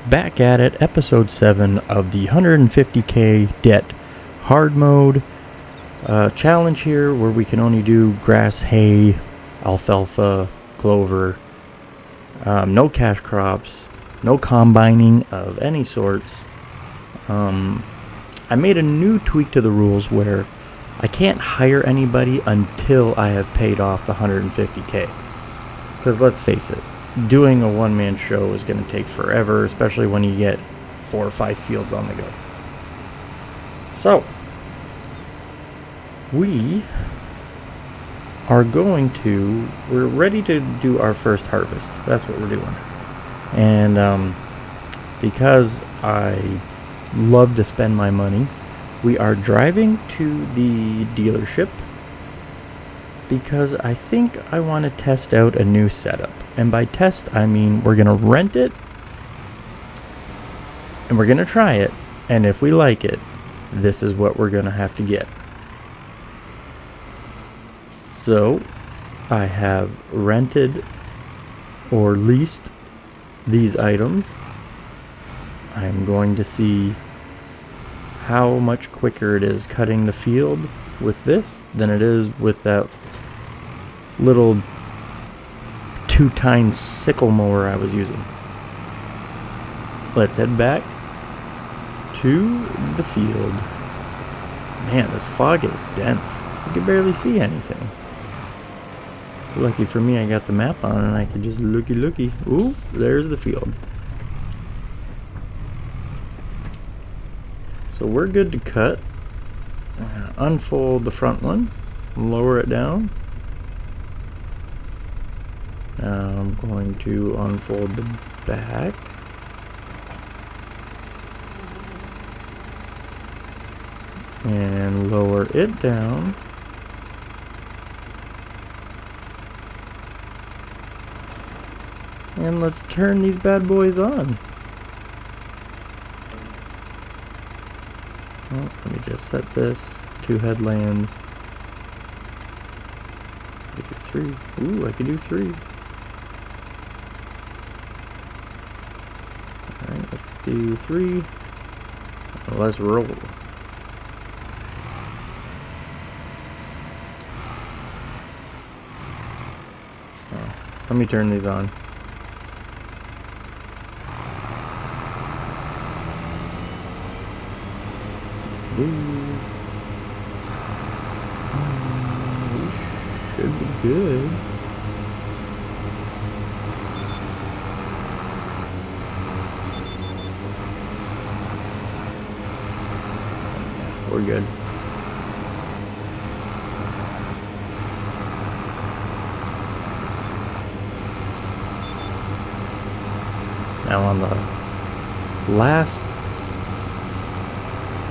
Back at it, episode 7 of the 150k debt hard mode challenge here, where we can only do grass, hay, alfalfa, clover, no cash crops, no combining of any sorts. I made a new tweak to the rules where I can't hire anybody until I have paid off the 150k. Because let's face it, doing a one-man show is going to take forever, especially when you get 4 or 5 fields on the go. So, we're ready to do our first harvest. That's what we're doing. And because I love to spend my money, we are driving to the dealership because I think I want to test out a new setup. And by test, I mean we're going to rent it and we're going to try it. And if we like it, this is what we're going to have to get. So, I have rented or leased these items. I'm going to see how much quicker it is cutting the field with this than it is with that little 2-tine sickle mower I was using. Let's head back to the field. Man, this fog is dense. You can barely see anything. Lucky for me, I got the map on and I can just looky. Ooh, there's the field. So we're good to cut. Unfold the front one, lower it down. Now I'm going to unfold the back. And lower it down. And let's turn these bad boys on. Well, let me just set this. 2 headlands. I could do 3. Ooh, I could do 3. Alright, let's do 3. Let's roll. Oh, let me turn these on. We should be good. We're good. Now on the last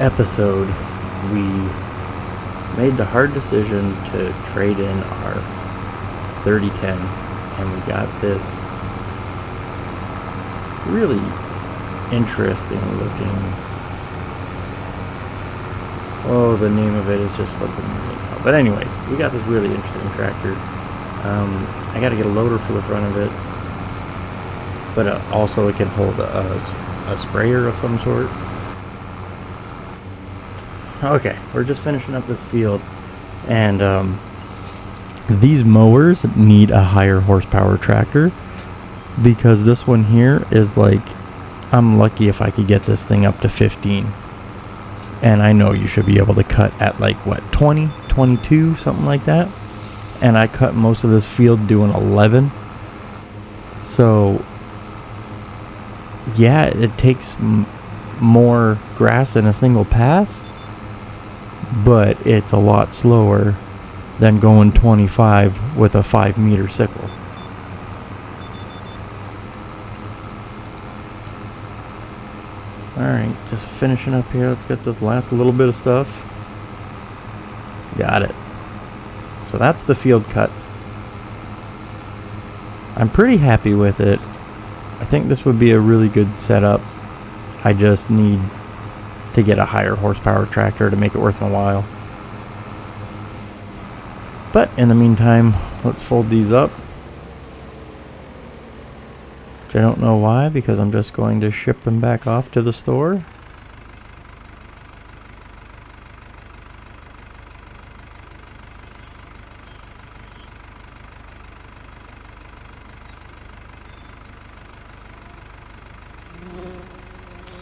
episode, we made the hard decision to trade in our 3010, and we got this really interesting looking, oh, the name of it is just slipping me right now. But anyways, we got this really interesting tractor. I got to get a loader for the front of it, but also it can hold a sprayer of some sort. Okay, we're just finishing up this field, and these mowers need a higher horsepower tractor, because this one here is like, I'm lucky if I could get this thing up to 15, and I know you should be able to cut at like what, 20, 22, something like that, and I cut most of this field doing 11, so yeah, it takes more grass in a single pass, but it's a lot slower than going 25 with a 5-meter sickle. Alright, just finishing up here. Let's get this last little bit of stuff. Got it. So that's the field cut. I'm pretty happy with it. I think this would be a really good setup. I just need to get a higher horsepower tractor to make it worth my while. But in the meantime, let's fold these up. Which I don't know why, because I'm just going to ship them back off to the store.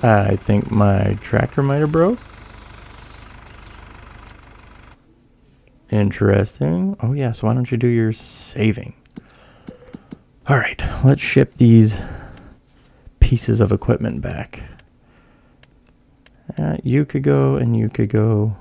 I think my tractor might have broke. Interesting. Oh yeah, so why don't you do your saving? Alright, let's ship these pieces of equipment back. You could go and you could go.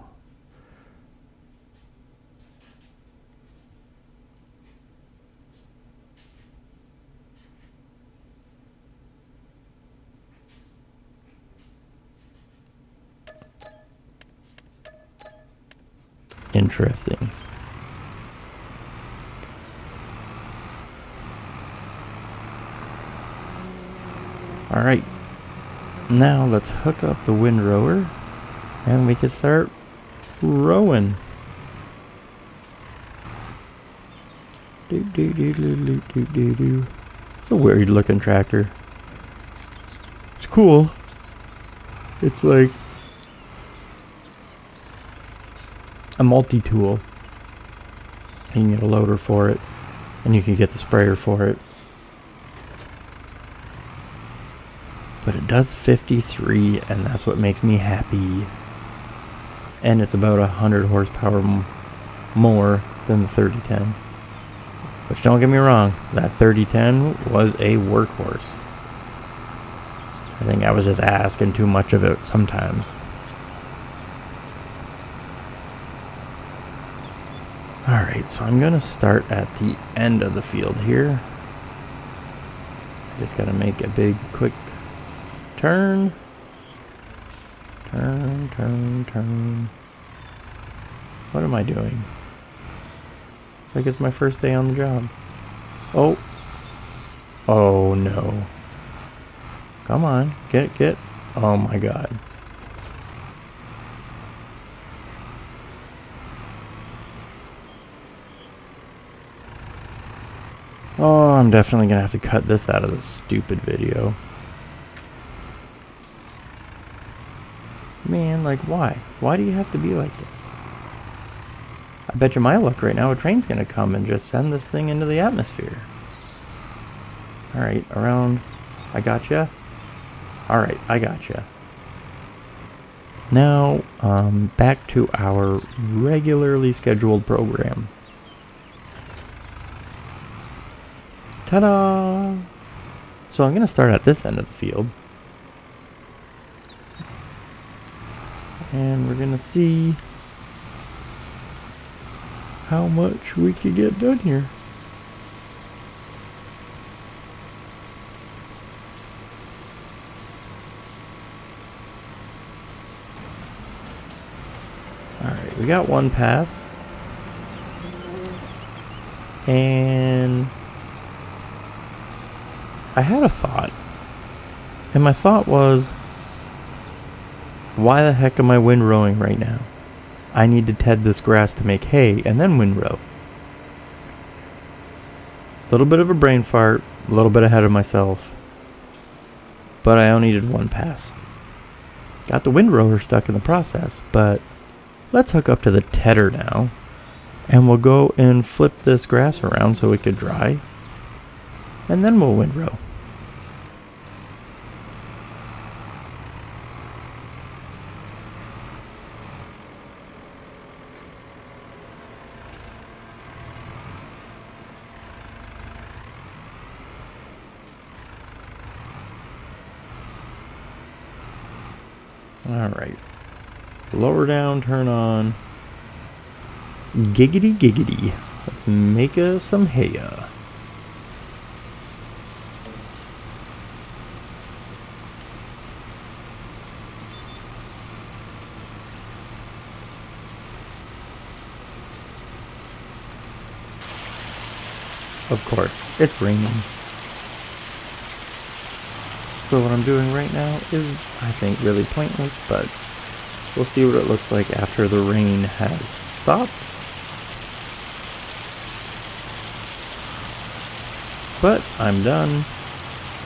Interesting. Alright, now let's hook up the windrower and we can start rowing. It's a weird looking tractor. It's cool. It's like a multi-tool. You can get a loader for it, and you can get the sprayer for it. But it does 53, and that's what makes me happy. And it's about 100 horsepower more than the 3010. Which, don't get me wrong, that 3010 was a workhorse. I think I was just asking too much of it sometimes. Alright, so I'm going to start at the end of the field here. Just got to make a big, quick turn. Turn, turn, turn. What am I doing? It's like it's my first day on the job. Oh. Oh no. Come on. Get. Oh my god. Oh, I'm definitely gonna have to cut this out of this stupid video. Man, like, why? Why do you have to be like this? I bet you my luck right now a train's gonna come and just send this thing into the atmosphere. Alright, around. I gotcha. Alright, I gotcha. Now, back to our regularly scheduled program. Ta-da! So I'm gonna start at this end of the field. And we're gonna see how much we can get done here. Alright, we got one pass. And I had a thought. And my thought was, why the heck am I windrowing right now? I need to ted this grass to make hay and then windrow. A little bit of a brain fart, a little bit ahead of myself. But I only did one pass. Got the windrower stuck in the process, but let's hook up to the tedder now. And we'll go and flip this grass around so it could dry. And then we'll windrow. Alright. Lower down, turn on. Giggity giggity. Let's make us some hay. Of course, it's raining. So what I'm doing right now is, I think, really pointless, but we'll see what it looks like after the rain has stopped. But I'm done.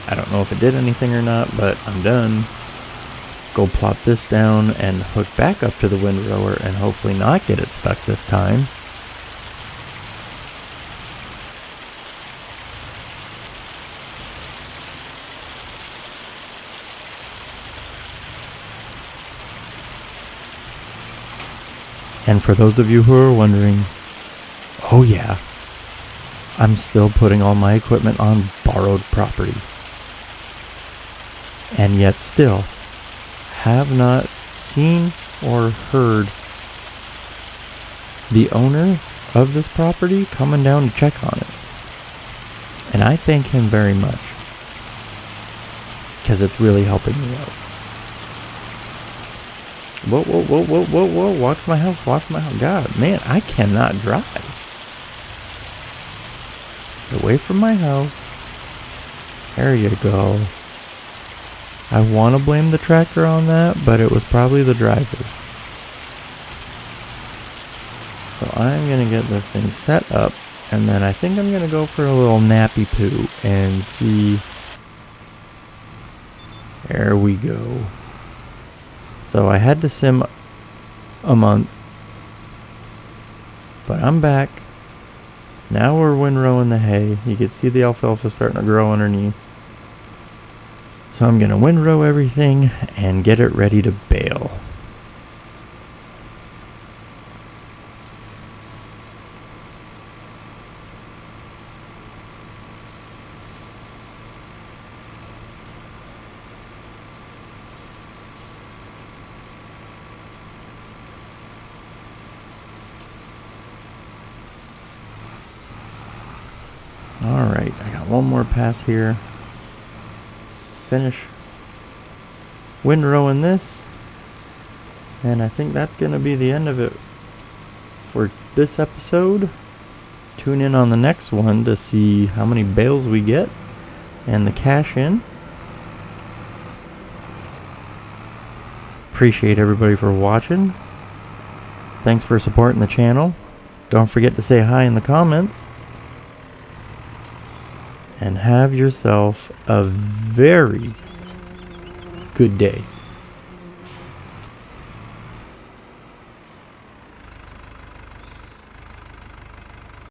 I don't know if it did anything or not, but I'm done. Go plop this down and hook back up to the windrower and hopefully not get it stuck this time. And for those of you who are wondering, oh yeah, I'm still putting all my equipment on borrowed property. And yet still have not seen or heard the owner of this property coming down to check on it. And I thank him very much, because it's really helping me out. Whoa, whoa, whoa, whoa, whoa, whoa, watch my house, watch my house. God, man, I cannot drive. Away from my house. There you go. I want to blame the tractor on that, but it was probably the driver. So I'm going to get this thing set up, and then I think I'm going to go for a little nappy poo and see. There we go. So I had to sim a month, but I'm back. Now we're windrowing the hay. You can see the alfalfa starting to grow underneath. So I'm going to windrow everything and get it ready to bale. Alright, I got one more pass here. Finish windrowing this, and I think that's going to be the end of it for this episode. Tune in on the next one to see how many bales we get and the cash in. Appreciate everybody for watching. Thanks for supporting the channel. Don't forget to say hi in the comments. And have yourself a very good day.